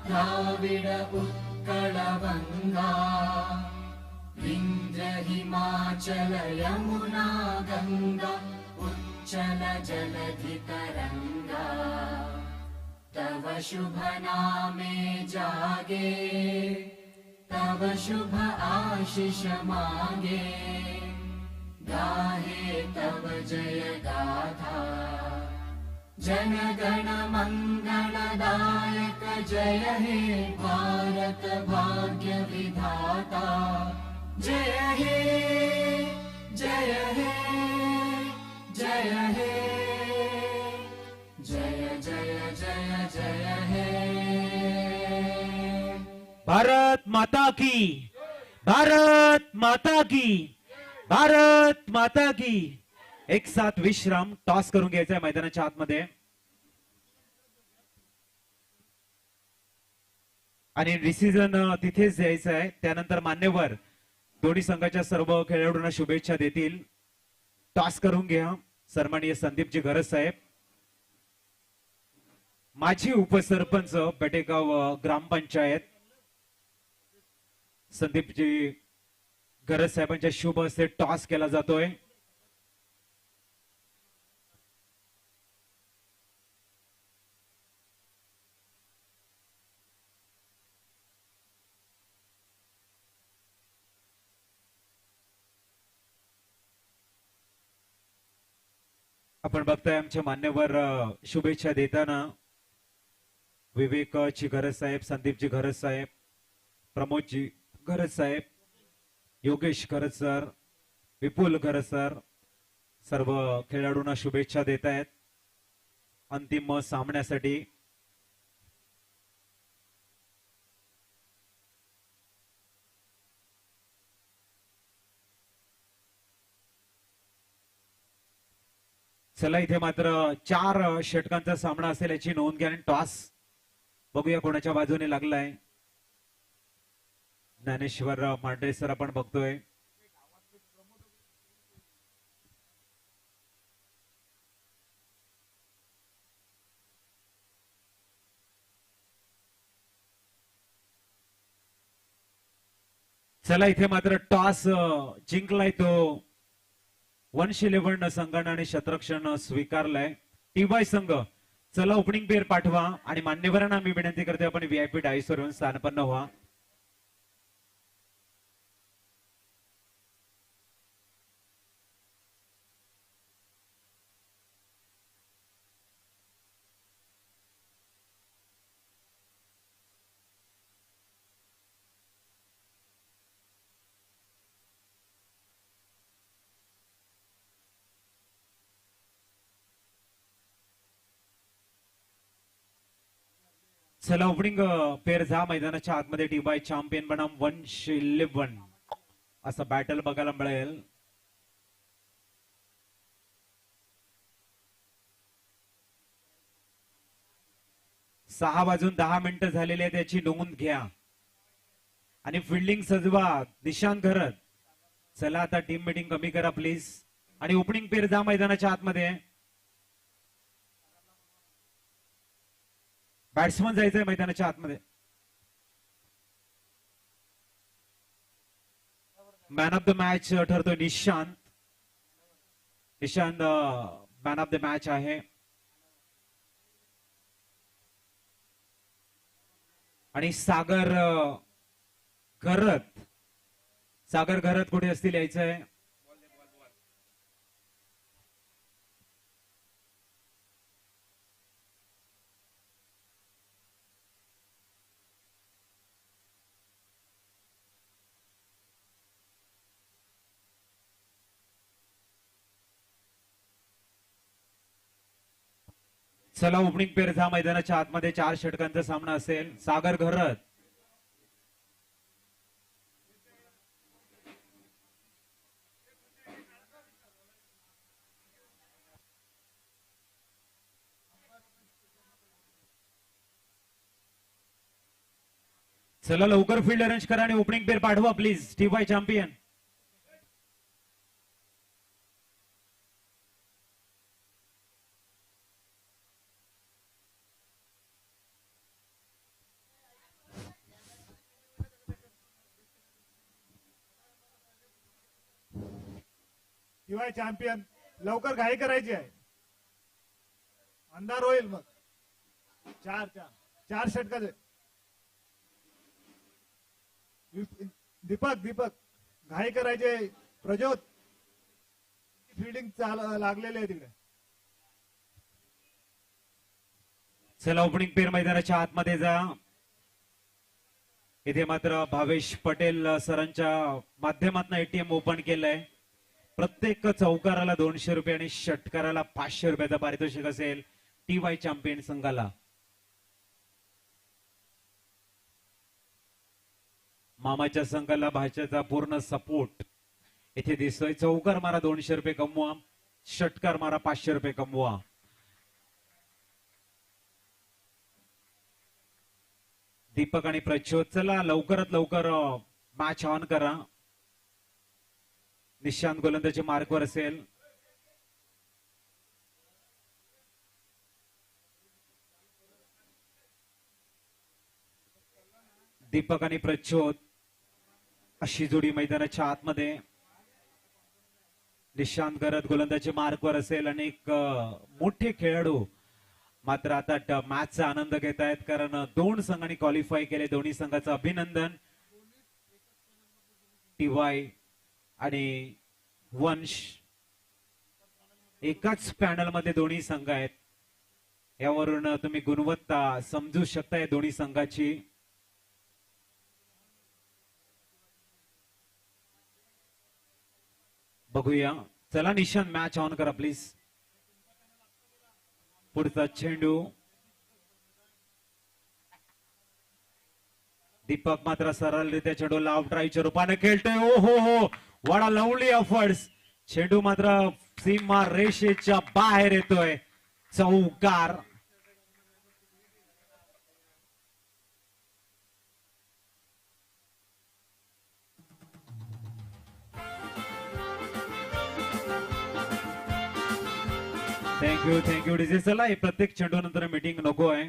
द्राविड उत्कल गंगा विंध्य हिमाचल यमुना गंगा उच्चल जलधि तरंगा तव शुभ नामे जागे तव शुभ आशीष मांगे गाहे तव जय गाथा जन गण मंगलदायक जय हे भारत भाग्य विधाता जय हे जय हे जय हे जय जय जय जय हे। भारत माता की, भारत माता की, भारत माता की। एक साथ विश्राम, टॉस करून घ्यायचा आहे मैदानाच्या आतमध्ये आणि डिसिजन तिथेच द्यायचं आहे। त्यानंतर मान्यवर दोन्ही संघाच्या सर्व खेळाडूंना शुभेच्छा देतील। टॉस करून घ्या सन्माननीय संदीपजी घरत साहेब, माजी उपसरपंच पेटेगाव ग्रामपंचायत संदीपजी घरत साहेबांच्या शुभ हस्ते टॉस केला जातोय। आपण बघताय आमचे मान्यवर शुभेच्छा देताना विवेक जी घरत साहेब, संदीपजी घरत साहेब, प्रमोदजी घरत साहेब, योगेश घरत सर, विपुल घरत सर सर्व खेळाडूंना शुभेच्छा देत आहेत अंतिम सामन्यासाठी। चला इथे मात्र 4 षटकांचा सामना असेल याची नोंद घ्या आणि टॉस बघूया कोणाच्या बाजूने लागलाय। ज्ञानेश्वर मांढरे सर आपण बघतोय, चला इथे मात्र टॉस जिंकलाय तो 111 संघाने आणि शतरक्षण स्वीकारलाय टीवाय संघ। चला ओपनिंग पेअर पाठवा आणि मान्यवरांना मी विनंती करते आपण व्हीआयपी डायसवर येऊन स्थानपन्न व्हा। चला ओपनिंग पेअर जा मैदानाच्या आतमध्ये टीवाय चॅम्पियन बनाम 111 असं बॅटल बघायला मिळेल। सहा वाजून 10 मिनिटं झालेली आहे त्याची नोंद घ्या आणि फिल्डिंग सजवा निशांत घरत। चला आता टीम मीटिंग कमी करा प्लीज आणि ओपनिंग पेअर जा मैदानाच्या आतमध्ये। बॅट्समन जायचंय मैदानाच्या आतमध्ये। मॅन ऑफ द मॅच ठरतोय Nishant, Nishant man of the match आहे। आणि सागर घरत, सागर घरत कुठे असतील यायचंय। चला ओपनिंग पेअर जा मैदानाच्या आतमध्ये 4 षटकांचा सामना असेल। सागर घरत, चला लवकर फील्ड अरेंज करा आणि ओपनिंग पेअर पाठवा प्लीज टीवाय चॅम्पियन। शिवाय चॅम्पियन लवकर घाई करायची आहे. अंधार होईल मग. चार षटकाचे. दीपक घाई करायचे. प्रज्योत फिल्डिंग लागलेली आहे तिकडे. चला ओपनिंग पेर मैदानाच्या आतमध्ये जा. इथे मात्र भावेश पटेल सरांच्या माध्यमातून एटीएम ओपन केलंय. प्रत्येक चौकाराला 200 रुपये आणि षटकाराला 500 रुपयाचं पारितोषिक असेल TY चॅम्पियन संघाला. मामाच्या संघाला भाषेचा पूर्ण सपोर्ट इथे दिसतोय. चौकार मारा 200 रुपये कमवा, षटकार मारा 500 रुपये कमवा. दीपक आणि प्रचोद चला लवकरात लवकर मॅच ऑन करा. निशांत गोलंदाजी मार्कवर असेल. दीपक आणि प्रचोद अशी जोडी मैदानाच्या आतमध्ये. निशांत गरज गोलंदाजी मार्कवर असेल आणि एक मोठे खेळाडू मात्र आता मॅचचा आनंद घेत आहेत कारण 2 संघांनी क्वालिफाय केले. दोन्ही संघाचं अभिनंदन. TY आणि वंश एकाच पॅनल मध्ये दोन्ही संघ आहेत. यावरून तुम्ही गुणवत्ता समजू शकताय दोन्ही संघाची. बघूया. चला निशांत मॅच ऑन करा प्लीज. पुढचा चेंडू. दीपक मात्र सरळरित्या चेंडू लाव ड्राईव्हच्या रूपाने खेळतोय. ओ हो वाडा लवली ऑफर्स. चेंडू मात्र सीमा रेषेच्या बाहेर येतोय. चौकार. Thank you DJ. चला हे प्रत्येक चेंडू नंतर मीटिंग नको आहे.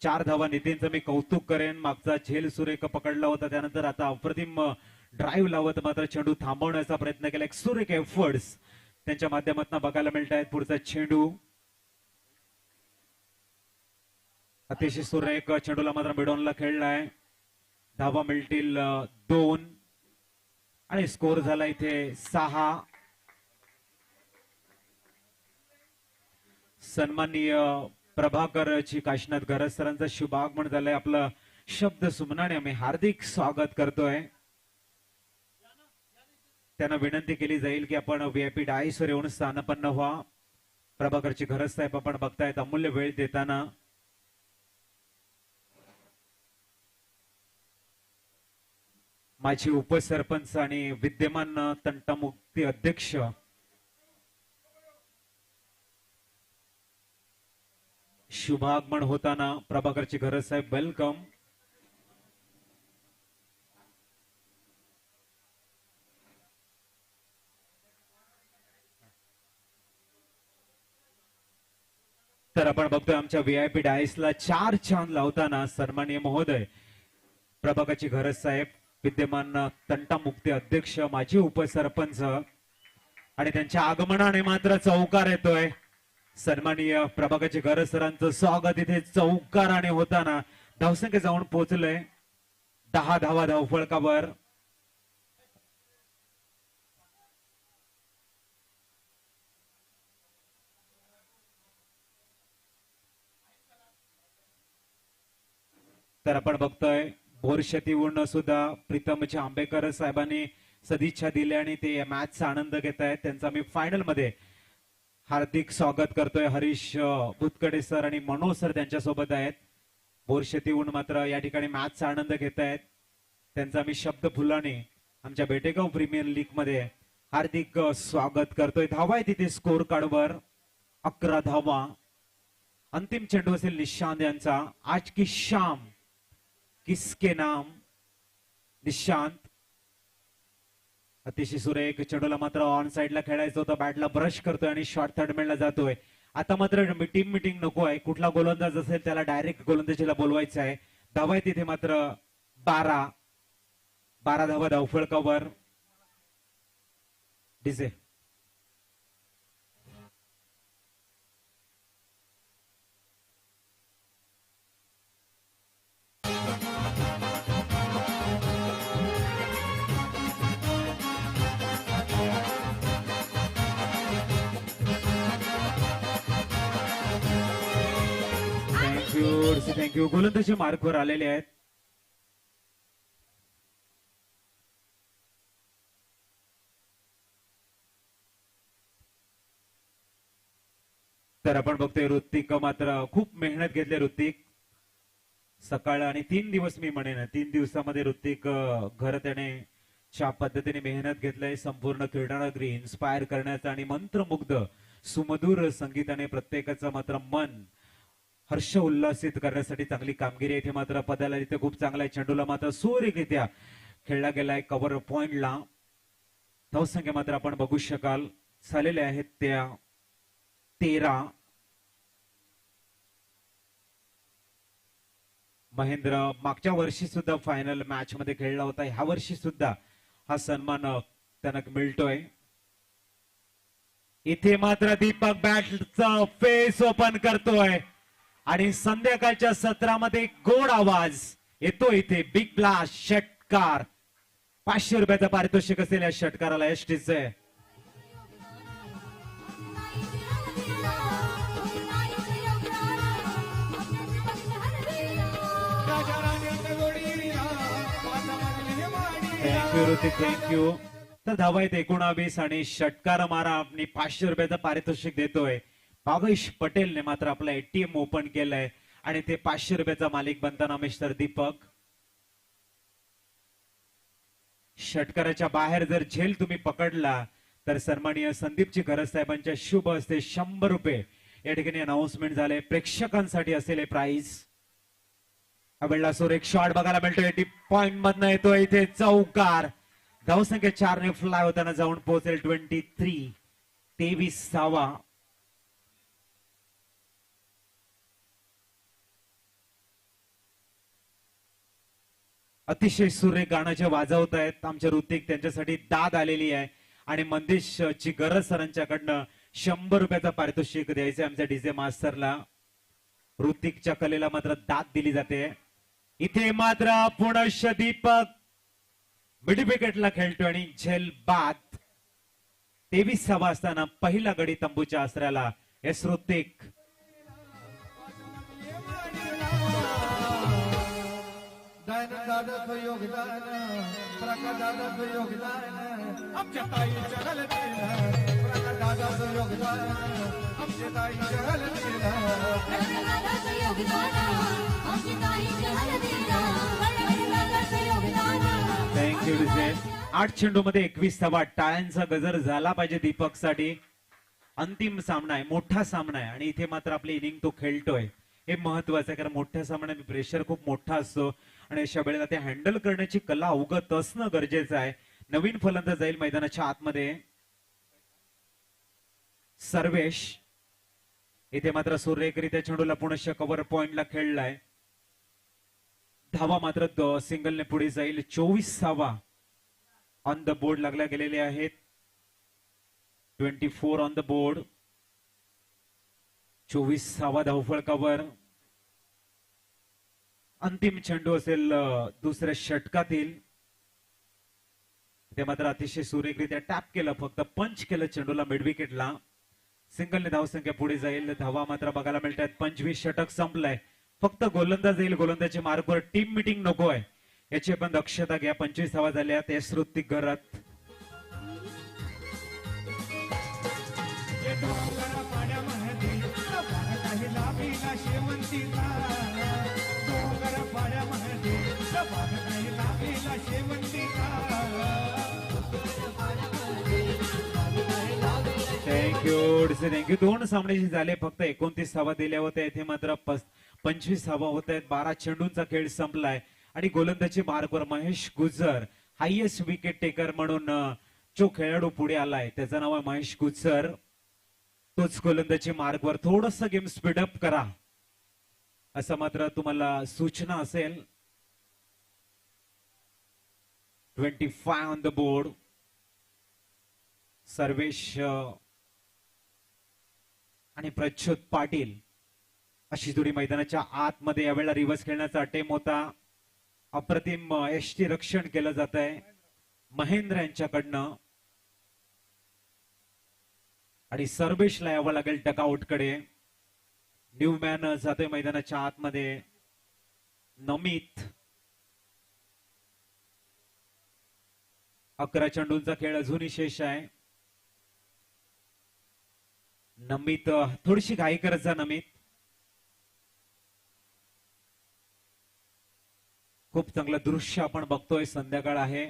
4 धावा नितीनचं मी कौतुक करेन. मागचा झेल सुरेख पकडला होता त्यानंतर आता अप्रतिम ड्राईव्ह लावत मात्र चेंडू थांबवण्याचा प्रयत्न केला. एक सुरेख एफर्ट्स त्यांच्या माध्यमातून बघायला मिळत आहेत. पुढचा चेंडू अतिशय सुरेख चेंडूला मात्र मिडॉनला खेळलाय. धावा मिळतील 2 आणि स्कोर झाला इथे 6. सन्माननीय प्रभाकरची काशीनाथ गरज सरांचा शुभागमन झालंय. आपलं शब्द सुमनाने आम्ही हार्दिक स्वागत करतोय. त्यांना विनंती केली जाईल की आपण VIP डायसवर येऊन स्थानपन्न व्हा. प्रभाकरची गरज साहेब आपण बघतायत अमूल्य वेळ देताना. माझी उपसरपंच आणि विद्यमान तंटामुक्ती अध्यक्ष शुभागमन होताना प्रभाकरची गरज साहेब वेलकम. तर आपण बघतोय आमच्या VIP डायसला 4 चांद लावताना सन्माननीय महोदय प्रभाकरची गरज साहेब विद्यमान तंटामुक्ती अध्यक्ष माजी उपसरपंच आणि त्यांच्या आगमनाने मात्र चौकार येतोय. सन्माननीय प्रभाकरची गरज सरांचं स्वागत इथे चौकाराने होताना धावसंख्या जाऊन पोहोचलंय 10 धावा धावफळकावर. तर आपण बघतोय बोरशेतीहून सुद्धा प्रीतमच्या आंबेकर साहेबांनी सदिच्छा दिल्या आणि ते मॅचचा आनंद घेत आहेत. त्यांचा मी फायनल मध्ये हार्दिक स्वागत करतोय. हरीश बुतकडे सर आणि मनोज सर त्यांच्या सोबत आहेत. बोरशेतीहून मात्र या ठिकाणी मॅचचा आनंद घेत आहेत. त्यांचा मी शब्द फुलाने आमच्या बेटेगाव प्रीमियर लीग मध्ये हार्दिक स्वागत करतोय. धावा आहे तिथे स्कोर कार्डवर 11 धावा. अंतिम चेंडू असेल निशांत यांचा. आज की शाम किसके नाम निशांत. अतिशय सुरेख चेंडूला मात्र ऑन साइडला खेळायचं होतं. बॅटला ब्रश करतोय आणि शॉर्ट थर्डमॅनला जातोय. आता मात्र टीम मीटिंग नको आहे. कुठला गोलंदाज असेल त्याला डायरेक्ट गोलंदाजीला बोलवायचं आहे. धावा आहे तिथे मात्र 12 धावा धावफळकावर. DJ thank you. गोलंदाजी मार्कवर आलेले आहेत. तर आपण बघतोय ऋत्विक मात्र खूप मेहनत घेतली. ऋत्विक सकाळ आणि 3 दिवस मी म्हणेन 3 दिवसामध्ये ऋत्विक घर त्याने ज्या पद्धतीने मेहनत घेतलंय संपूर्ण क्रीडानगरी इन्स्पायर करण्याचा आणि मंत्रमुग्ध सुमधुर संगीताने प्रत्येकाचं मात्र मन हर्ष उल्हासित करण्यासाठी चांगली कामगिरी. इथे मात्र पदाला इथे खूप चांगला आहे. चेंडूला मात्र सुरेखरित्या खेळला गेलाय कव्हर पॉइंटला. धावसंख्या मात्र आपण बघू शकाल झालेले आहेत त्या 13. महेंद्र मागच्या वर्षी सुद्धा फायनल मॅच मध्ये खेळला होता. ह्या वर्षी सुद्धा हा सन्मान त्यांना मिळतोय. इथे मात्र दीपक बॅटचा फेस ओपन करतोय आणि संध्याकाळच्या सत्रामध्ये गोड आवाज येतो. इथे बिग ब्लास्ट षटकार 500 रुपयाचं पारितोषिक असेल या षटकाराला एसटीचे. Thank you Hrithik, thank you. तर धावा आहेत 19 आणि षटकार मारा आणि 500 रुपयाचं पारितोषिक देतोय. भावेश पटेलने मात्र आपला एटीएम ओपन केलंय आणि ते 500 रुपयाचा मालिक बनताना मिस्टर दीपक. षटकाराच्या बाहेर जर झेल तुम्ही पकडला तर सन्माननीय संदीपची घरज साहेबांच्या शुभ हस्ते 100 रुपये या ठिकाणी अनाउन्समेंट झाले. प्रेक्षकांसाठी असेल हे प्राइज. अवेळला सोर एक शॉट बघायला मिळतोय. डीप पॉइंट मधनं येतोय इथे चौकार. धावसंख्या 4 ने फ्लाय होताना जाऊन पोहोचेल 23. 23वा. अतिशय सुरेख गाणं जे वाजवत आहेत आमचे ऋतिक त्यांच्यासाठी दाद आलेली आहे आणि मंदेश ची गरज सरांच्याकडनं 100 रुपयाचा पारितोषिक द्यायचे आमच्या डीजे मास्टरला. ऋतिकच्या कलेला मात्र दाद दिली जाते. इथे मात्र पुनश्च दीपक मिड विकेटला खेळतोय आणि झेल बाद. 23वा असताना पहिला गडी तंबूच्या आसऱ्याला. एस ऋतिक. दादाचं योगदान प्रकाश दादाचं योगदान आमच्या ताईच्या हलतीला. प्रकाश दादाचं योगदान आमच्या ताईच्या हलतीला. Thank you DJ. 8 चेंडू मध्ये 21 धावा. टाळ्यांचा गजर झाला पाहिजे दीपक साठी. अंतिम सामना आहे, मोठा सामना आहे आणि इथे मात्र आपली इनिंग तो खेळतोय हे महत्वाचं आहे. कारण मोठ्या सामन्यात प्रेशर खूप मोठा असतो आणि अशा वेळेला ते हँडल करण्याची कला अवगत असणं गरजेचं आहे. नवीन फलंदाज जाईल मैदानाच्या आतमध्ये. सर्वेश इथे मात्र सुरेखरित्या चेंडूला पुनश्च कव्हर पॉइंटला खेळलाय. धावा मात्र सिंगलने पुढे जाईल. 24वा ऑन द बोर्ड लागल्या गेलेले आहेत. 24 ऑन द बोर्ड. 24वा धावफलकावर. अंतिम चेंडू असेल दुसऱ्या षटकातील. ते मात्र अतिशय सुरेखरित्या टॅप केलं, फक्त पंच केलं चेंडूला मिड विकेटला. सिंगलने धावसंख्या पुढे जाईल. धावा मात्र बघायला मिळतात. 25 षटक संपलंय. फक्त गोलंदाज येईल. गोलंदाजी मार्गवर टीम मिटिंग नको आहे याची पण दक्षता घ्या. 25 धावा झाल्या. ते ऋतिक घरात. थँक्यू. 2 सामने झाले. फक्त 29 धावा दिल्या होत्या. इथे मात्र 25 धावा होत आहेत. 12 चेंडूंचा खेळ संपलाय आणि गोलंदाजी मार्गवर महेश गुजर हायएस्ट विकेट टेकर म्हणून जो खेळाडू पुढे आलाय त्याचं नाव आहे महेश गुजर. तोच गोलंदाजी मार्गवर. थोडस गेम स्पीडअप करा असं मात्र तुम्हाला सूचना असेल. 25 ऑन द बोर्ड. सर्वेश आणि प्रच्युत पाटील अशी जोडी मैदानाच्या आतमध्ये यावेळेला रिव्हर्स खेळण्याचा अटेम होता. अप्रतिम एसटी रक्षण केलं जात आहे महेंद्र यांच्याकडनं आणि सर्वेशला यावं लागेल डकआउट कडे. न्यूमॅन जातोय मैदानाच्या आतमध्ये. नमित 11 चेंडूंचा खेळ अजूनही शेष आहे. नमित थोडीशी घाई करत जा नमित. खूप चांगलं दृश्य आपण बघतोय. संध्याकाळ आहे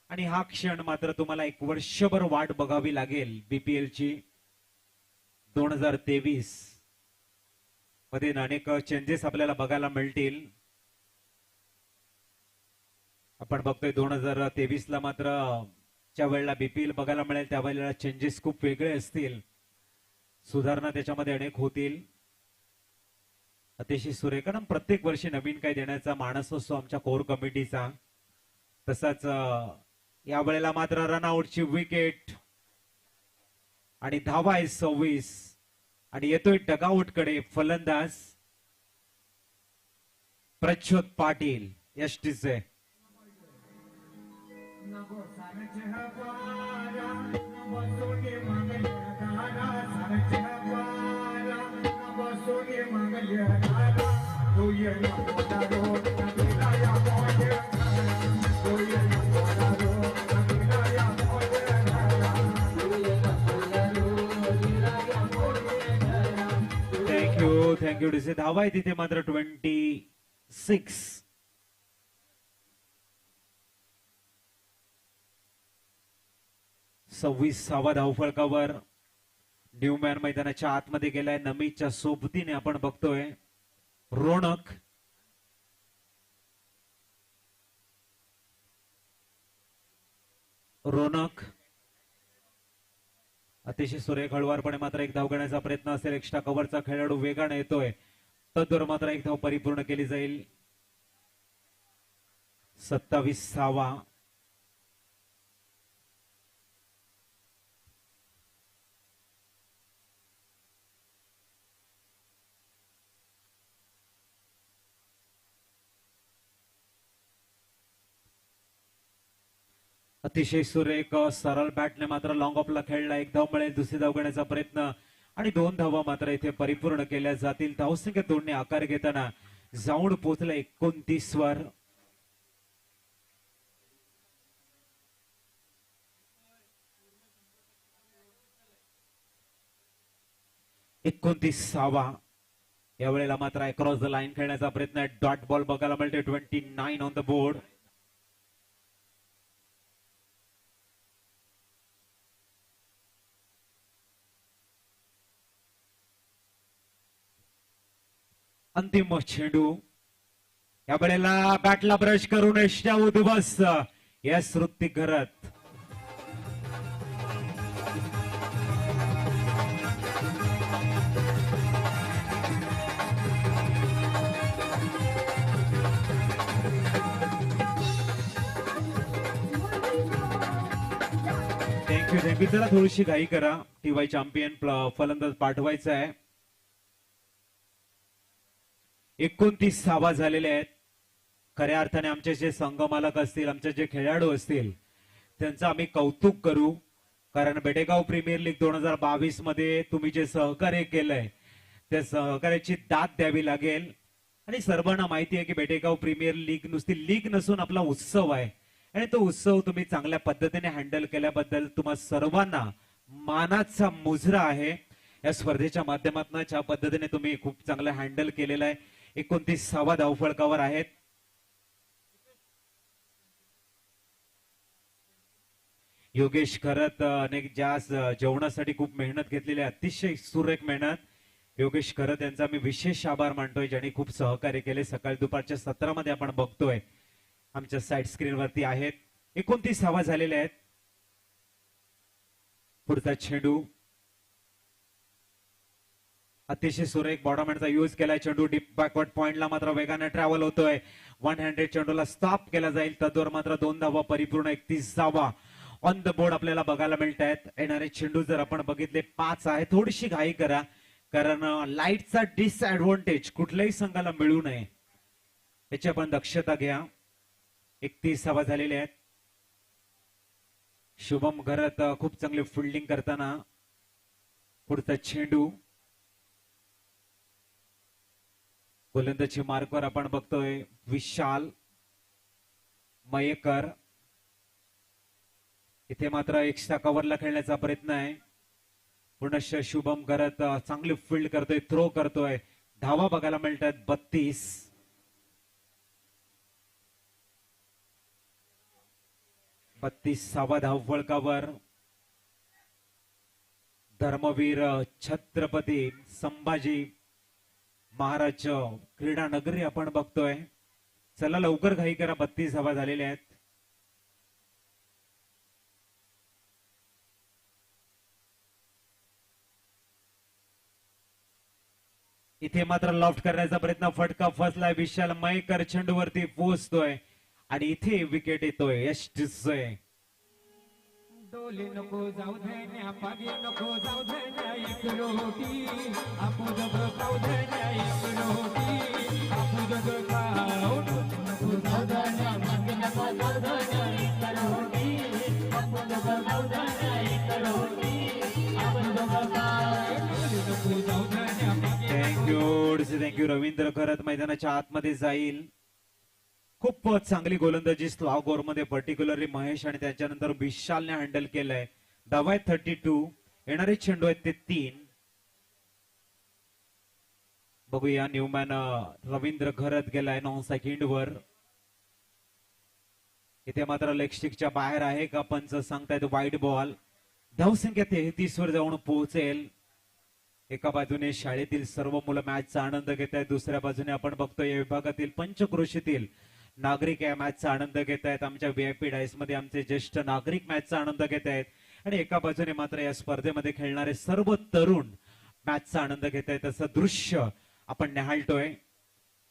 आणि हा क्षण मात्र तुम्हाला एक वर्षभर वाट बघावी लागेल. बीपीएल ची 2023 मध्ये अनेक चेंजेस आपल्याला बघायला मिळतील. आपण बघतोय 2023 ला मात्र ज्या वेळेला बीपीएल बघायला मिळेल त्यावेळेला चेंजेस खूप वेगळे असतील. सुधारणा त्याच्यामध्ये अनेक होतील. अतिशय सुरेख. कारण प्रत्येक वर्षी नवीन काही देण्याचा मानस असतो आमच्या कोर कमिटीचा. तसाच या वेळेला मात्र रनआउटची विकेट आणि धावा आहे 26 आणि येतोय डगआउट कडे फलंदाज प्रच्योत पाटील एसटीचे. Thank you DC. धावा आहे तिथे मात्र 26. सव्वीसावा धावफलकावर न्यूमॅन मैदानाच्या आतमध्ये गेलाय. नमीच्या सोबतीने आपण बघतोय रोनक. रोनक अतिशय सुरेख हळुवारपणे मात्र एक धाव घेण्याचा प्रयत्न असेल. एक्स्ट्रा कव्हरचा खेळाडू वेगाने येतोय. तद्वारे मात्र एक धाव परिपूर्ण केली जाईल. 27वा. अतिशय सुरेख सरळ बॅटने मात्र लॉंग ऑफला खेळला. एक धाव मिळेल. दुसरी धाव घेण्याचा प्रयत्न आणि 2 धावा मात्र इथे परिपूर्ण केल्या जातील. धावसंख्या 2 ने आकार घेताना जाऊन पोहोचला 29 वर. एकोणतीसावा. यावेळेला मात्र अक्रॉस द लाईन खेळण्याचा प्रयत्न आहे. डॉट बॉल बघायला मिळते. 29 ऑन द बोर्ड. अंतिम चेंडू. या वेळेला बॅटला ब्रश करून एष्ट्या उद्ध्वस्त यस ऋत्विक घरत. थँक्यू. जरा थोडीशी घाई करा. टीवाय चॅम्पियन फलंदाज पाठवायचा आहे. 29 धावा झालेल्या आहेत. खऱ्या अर्थाने आमचे जे संघ मालक असतील, आमचे जे खेळाडू असतील त्यांचं आम्ही कौतुक करू. कारण बेटेगाव प्रीमियर लीग 2022 मध्ये तुम्ही जे सहकार्य केलंय त्या सहकार्याची दाद द्यावी लागेल. आणि सर्वांना माहिती आहे की बेटेगाव प्रीमियर लीग नुसती लीग नसून आपला उत्सव आहे. आणि तो उत्सव तुम्ही चांगल्या पद्धतीने हँडल केल्याबद्दल तुम्हा सर्वांना मानाचा मुजरा आहे. या स्पर्धेच्या माध्यमातून ज्या पद्धतीने तुम्ही खूप चांगलं हँडल केलेलं आहे. 29वा धावफलकावर आहेत. योगेश खरत अनेक ज्या जेवणासाठी खूप मेहनत घेतलेली आहे. अतिशय सुरेख मेहनत. योगेश खरत यांचा मी विशेष आभार मानतोय ज्यांनी खूप सहकार्य केले. सकाळी दुपारच्या सत्रामध्ये आपण बघतोय आमच्या साईड स्क्रीनवरती आहेत. 29 धावा झालेल्या आहेत. पुढचा चेंडू अतिशय सुरेख बॉडमॅनचा यूज केलाय. चेंडू डीप बॅकवर्ड पॉइंटला मात्र वेगाने ट्रॅव्हल होतोय. 1 हँडेड चेंडूला स्टॉप केला जाईल. तद्वार मात्र 2 धावा परिपूर्ण. 31 धावा ऑन द बोर्ड आपल्याला बघायला मिळत आहेत. येणारे चेंडू जर आपण बघितले 5 आहे. थोडीशी घाई करा कारण लाईटचा डिसएडव्हान्टेज कुठल्याही संघाला मिळू नये याची आपण दक्षता घ्या. 31 धावा झालेल्या आहेत. शुभम घरत खूप चांगली फिल्डिंग करताना. पुढचा चेंडू गोलंदाजी मार्कवर आपण बघतोय विशाल मयेकर. इथे मात्र एक्स्ट्रा कव्हरला खेळण्याचा प्रयत्न आहे. पुनश्च शुभम करत चांगली फील्ड करतोय, थ्रो करतोय. धावा बघायला मिळतात 32. बत्तीसावा धाव फलकावर धर्मवीर छत्रपती संभाजी महाराज क्रीडा नगरी आपण बघतोय. चला लवकर घाई करा, 32 धावा झालेल्या आहेत. इथे मात्र लॉफ्ट करण्याचा प्रयत्न, फटका फसलाय. विशाल मयेकर चेंडूवरती पोहोचतोय आणि इथे विकेट येतोय. यश दिसतोय. डोले नको जाऊ देण्या, पागे नको जाऊ देण्या, एक रोटी आपू जग खाऊ देण्या, एक रोटी आपू जग खाऊ नको जाऊ देण्या, पागे नको जाऊ देण्या, एक रोटी आपू जग खाऊ देण्या, एक रोटी आपू जग खाऊ नको जाऊ देण्या, थँक्यू. रवींद्र खरत मैदानाच्या आतमध्ये जाईल. खूप चांगली गोलंदाजी स्लॉ ओव्हर मध्ये पर्टिक्युलरली महेश आणि त्याच्यानंतर विशालने हँडल केलंय. धावा आहेत 32. येणारे चेंडू आहेत ते 3. बघूया न्यूमॅन रवींद्र घरत गेलाय 9 सेकंड वर. इथे मात्र लेग स्टिकच्या बाहेर आहे का पंच सांगतायत वाईड बॉल. धावसंख्या 33 वर जाऊन पोहोचेल. एका बाजूने शाळेतील सर्व मुलं मॅचचा आनंद घेत आहेत, दुसऱ्या बाजूने आपण बघतोय या विभागातील पंचक्रोशीतील नागरिक या मॅचचा आनंद घेत आहेत. आमच्या व्हीआयपी डायस मध्ये आमचे ज्येष्ठ नागरिक मॅचचा आनंद घेत आहेत आणि एका बाजूने मात्र या स्पर्धेमध्ये खेळणारे सर्व तरुण मॅचचा आनंद घेत आहेत. असं दृश्य आपण निहाळतोय.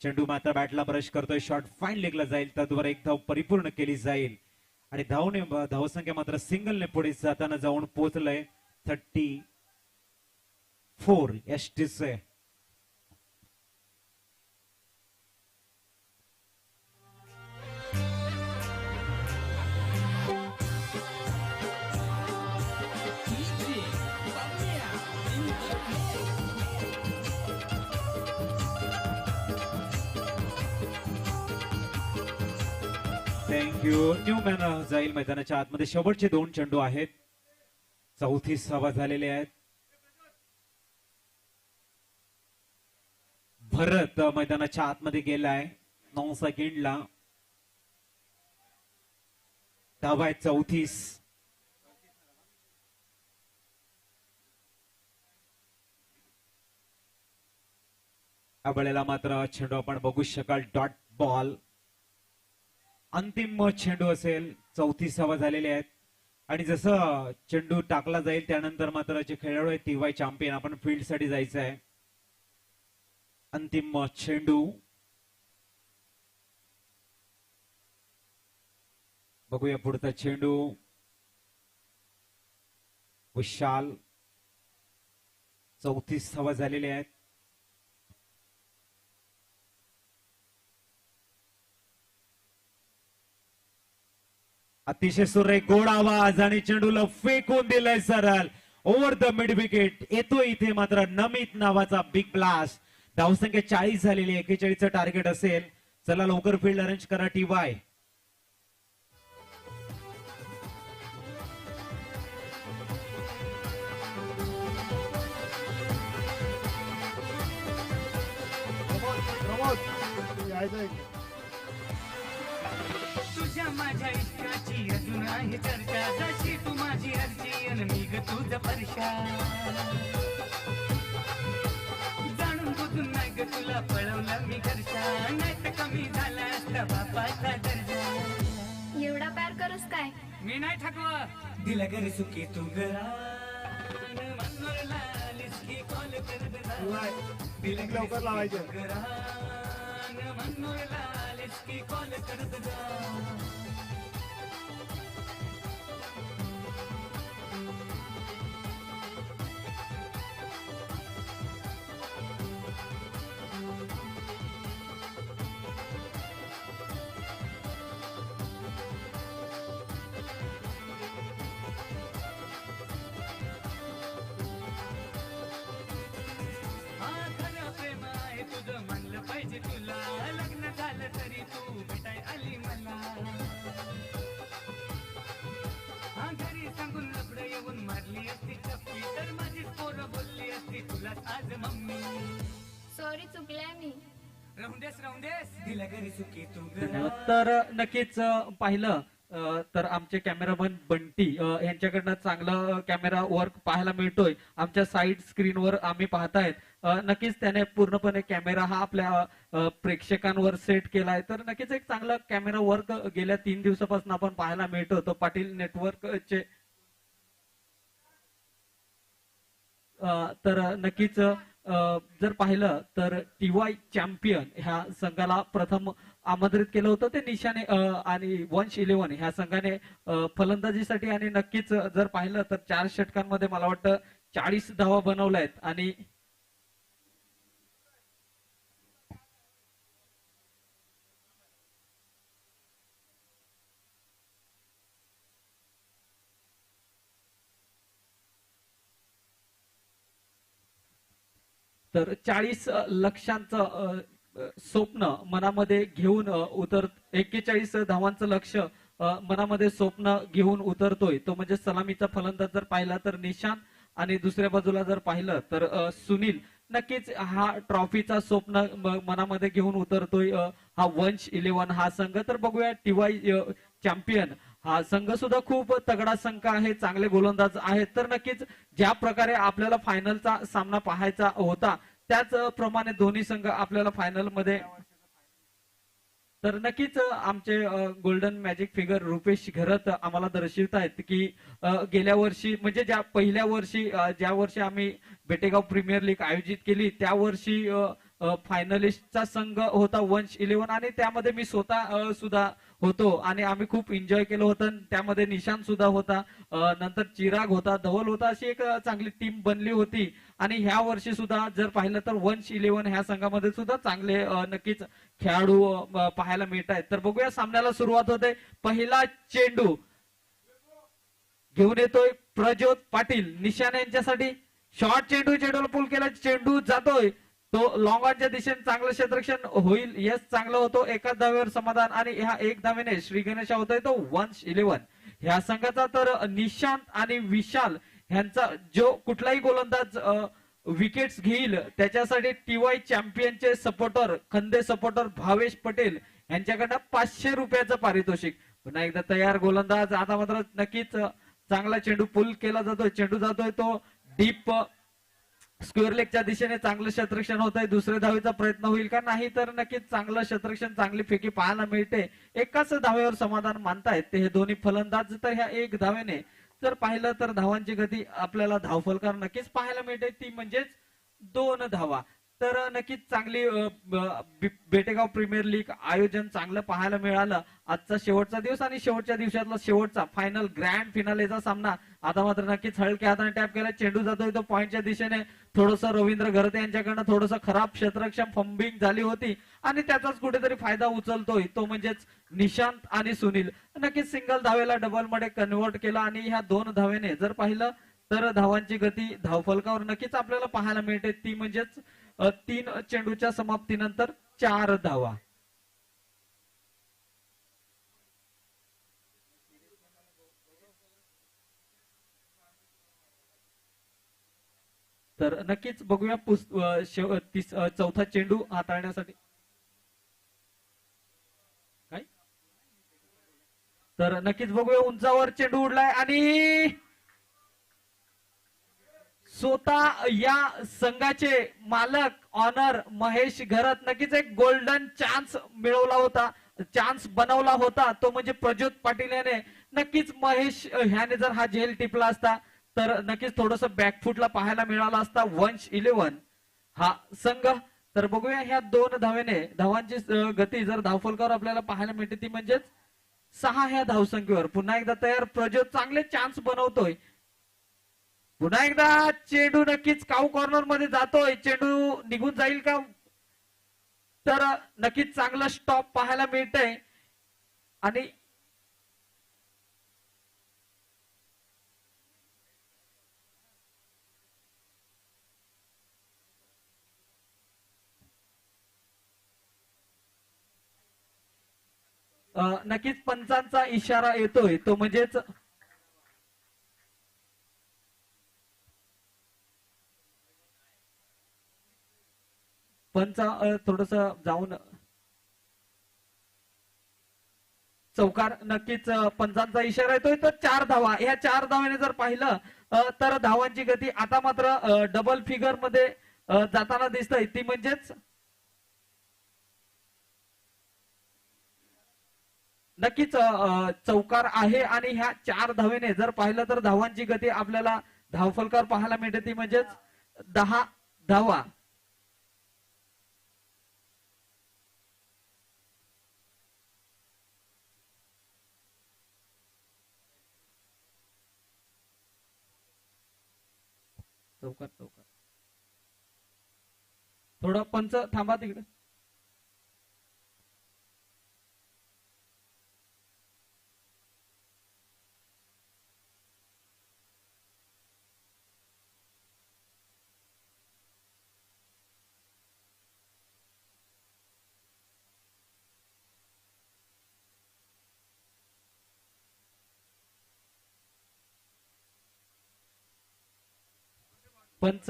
चेंडू मात्र बॅटला ब्रश करतोय. शॉट फाईन लेगला जाईल, तद्वारा एक धाव परिपूर्ण केली जाईल आणि धावसंख्या मात्र सिंगलने पुढे जाताना जाऊन पोहोचलंय 34. यश दिसतोय. थँक्यू. न्यूमॅन जाईल मैदानाच्या आतमध्ये. शेवटचे 2 चेंडू आहेत. 34 धावा झालेले आहेत. भरत मैदानाच्या आतमध्ये गेलाय 9 सेकंडला. धावा आहेत 34. या वेळेला मात्र चेंडू आपण बघू शकाल डॉट बॉल. अंतिम चेंडू असेल. 34 धावा झालेल्या आहेत आणि जसं चेंडू टाकला जाईल त्यानंतर मात्र जे खेळाडू आहेत TY चॅम्पियन आपण फील्ड साठी जायचं आहे. अंतिम चेंडू बघूया. पुढचा चेंडू विशाल. 34 धावा झालेल्या आहेत. अतिशय सुरेख गोड आवाज आणि चेंडूला फेकून दिलाय सरळ ओव्हर द मिड विकेट. येतो इथे मात्र नमित नावाचा बिग ब्लास्ट. धावसंख्या 40 झालेली. 41चं टार्गेट असेल. चला लवकर फील्ड अरेंज करा TY. यायचं इकडे. तुझ्या माझ्या इश्काची अजून आहे चर्चा, जशी तू माझी अर्जी अन मी ग तुझं परशा. जाणून बुजून नाही ग तुला पळवलं मी घरच्या, नाही तर कमी झाला असता बापाचा दर्जा. एवढा प्यार करस काय? मी नाही ठकवा दिला घरी सुखी तू घरा मनोरला लिस्की कॉल कर दिला लवकर लावायचं. घरा मनोरला लिस्की कॉल करत जा. हा खरं प्रेम आहे तुझं म्हणलं पाहिजे माझ मम्मी सॉरी चुकल्या मी राहून देस दिला घरी सुखी तू तर नक्कीच पाहिलं तर आमचे कॅमेरामन बंटी यांच्याकडनं चांगला कॅमेरा वर्क पाहायला मिळतोय. आमच्या साईड स्क्रीनवर आम्ही पाहतायत. नक्कीच त्याने पूर्णपणे कॅमेरा हा आपल्या प्रेक्षकांवर सेट केलाय. तर नक्कीच एक चांगला कॅमेरा वर्क गेल्या 3 दिवसापासून आपण पाहायला मिळतो. तो पाटील नेटवर्कचे तर नक्कीच जर पाहिलं तर टीवाय चॅम्पियन ह्या संघाला प्रथम आमंत्रित केलं होतं ते निशाने आणि वंश 11 ह्या संघाने फलंदाजीसाठी. आणि नक्कीच जर पाहिलं तर 4 षटकांमध्ये मला वाटतं 40 धावा बनवल्यात. आणि तर 40 लक्षांचं स्वप्न मनामध्ये घेऊन 41 धावांचं लक्ष मनामध्ये स्वप्न घेऊन उतरतोय तो म्हणजे सलामीचा फलंदाज जर पाहिला तर निशांत. आणि दुसऱ्या बाजूला जर पाहिलं तर सुनील. नक्कीच हा ट्रॉफीचा स्वप्न मनामध्ये घेऊन उतरतोय हा वंश 11 हा संघ. तर बघूया टीवाय चॅम्पियन हा संघ सुद्धा खूप तगडा संघ आहे. चांगले गोलंदाज आहेत. तर नक्कीच ज्या प्रकारे आपल्याला फायनलचा सामना पाहायचा होता त्याचप्रमाणे दोन्ही संघ आपल्याला फायनल मध्ये. तर नक्कीच आमचे गोल्डन मॅजिक फिगर रुपेश घरत आम्हाला दर्शवतायत की गेल्या वर्षी म्हणजे ज्या पहिल्या वर्षी ज्या वर्षी आम्ही बेटेगाव प्रीमियर लीग आयोजित केली त्या वर्षी फायनलिस्टचा संघ होता वंश 11 आणि त्यामध्ये मी स्वतः सुद्धा होतो आणि आम्ही खूप एन्जॉय केलं होतं. त्यामध्ये निशांत सुद्धा होता, नंतर चिराग होता, धवल होता, अशी एक चांगली टीम बनली होती. आणि ह्या वर्षी सुद्धा जर पाहिलं तर वंश 11 ह्या संघामध्ये सुद्धा चांगले नक्कीच खेळाडू पाहायला मिळत आहेत. तर बघूया सामन्याला सुरुवात होते. पहिला चेंडू घेऊन येतोय प्रज्योत पाटील निशाण यांच्यासाठी. शॉर्ट चेंडू, चेंडूला पुल केला, चेंडू जातोय तो लॉंग ऑनच्या दिशेने चांगलं क्षेत्ररक्षण होईल. यस चांगलं होतो. एकाच धावेवर समाधान आणि ह्या एक धावेने श्री गणेश होतोय तो वंश 11 ह्या संघाचा. तर निशांत आणि विशाल ह्यांचा जो कुठलाही गोलंदाज विकेट्स घेईल त्याच्यासाठी टीवाय चॅम्पियनचे सपोर्टर खंदे सपोर्टर भावेश पटेल यांच्याकडनं 500 रुपयाचं पारितोषिक. पुन्हा एकदा तयार गोलंदाज. आता मात्र नक्कीच चांगला चेंडू पुल केला जातोय, चेंडू जातोय तो डीप स्क्वेअर लेगच्या दिशेने. चांगलं क्षेत्ररक्षण होत आहे. दुसऱ्या धावेचा प्रयत्न होईल का? नाही. तर नक्कीच चांगलं क्षेत्ररक्षण, चांगली फेकी पाहायला मिळते. एकाच धावेवर समाधान मानतायत ते हे दोन्ही फलंदाज. तर ह्या एक धावेने जर पाहिलं तर धावांची गती आपल्याला धावफलकार नक्कीच पाहायला मिळते, ती म्हणजेच 2 धावा. तर नक्कीच चांगली बेटेगाव प्रीमियर लीग आयोजन चांगलं पाहायला मिळालं. आजचा शेवटचा दिवस आणि शेवटच्या दिवसातला शेवटचा फायनल ग्रँड फिनालेचा सामना. आता मात्र नक्कीच हलक्या हाताने टॅप केला, चेंडू जातोय तो पॉइंटच्या दिशेने. थोडस रवींद्र घरते यांच्याकडनं थोडस खराब क्षेत्ररक्षण फंबिंग झाली होती आणि त्याचाच कुठेतरी फायदा उचलतोय तो म्हणजेच निशांत आणि सुनील. नक्कीच सिंगल धावेला डबल मध्ये कन्वर्ट केला आणि ह्या 2 धावेने जर पाहिलं तर धावांची गती धावफलकावर नक्कीच आपल्याला पाहायला मिळते, ती म्हणजेच 3 चेंडूच्या समाप्तीनंतर 4 धावा. तर नक्कीच बघूया चौथा चेंडू हाताळण्यासाठी काय. तर नक्कीच बघूया उंचावर चेंडू उडलाय आणि स्वतः या संघाचे मालक ऑनर महेश घरत नक्कीच एक गोल्डन चान्स मिळवला होता, चान्स बनवला होता तो म्हणजे प्रज्योत पाटील याने. नक्कीच महेश ह्याने जर हा झेल टिपला असता तर नक्कीच थोडस बॅकफुटला पाहायला मिळाला असता वंश 11 हा संघ. तर बघूया ह्या 2 धावेने धावांची गती जर धावफलकावर आपल्याला पाहायला मिळते ती म्हणजेच 6 ह्या धावसंख्येवर. पुन्हा एकदा तयार प्रज्योत चांगले चान्स बनवतोय. पुन्हा एकदा चेंडू नक्कीच काऊ कॉर्नर मध्ये जातोय, चेंडू निघून जाईल का? तर नक्कीच चांगलं स्टॉप पाहायला मिळतंय आणि नक्कीच पंचांचा इशारा येतोय तो म्हणजेच पंच थोडस जाऊन चौकार नक्कीच पंचांचा इशारा येतोय तर 4 धावा. ह्या 4 धावाने जर पाहिलं तर धावांची गती आता मात्र डबल फिगर मध्ये जाताना दिसतंय ती म्हणजेच नक्कीच चौकार आहे. आणि ह्या 4 धावेने जर पाहिलं तर धावांची गती आपल्याला धावफलकावर पाहायला मिळते ती म्हणजेच 10 धावा. चौकार चौकार थोडं पंच थांबा तिकडे. पंच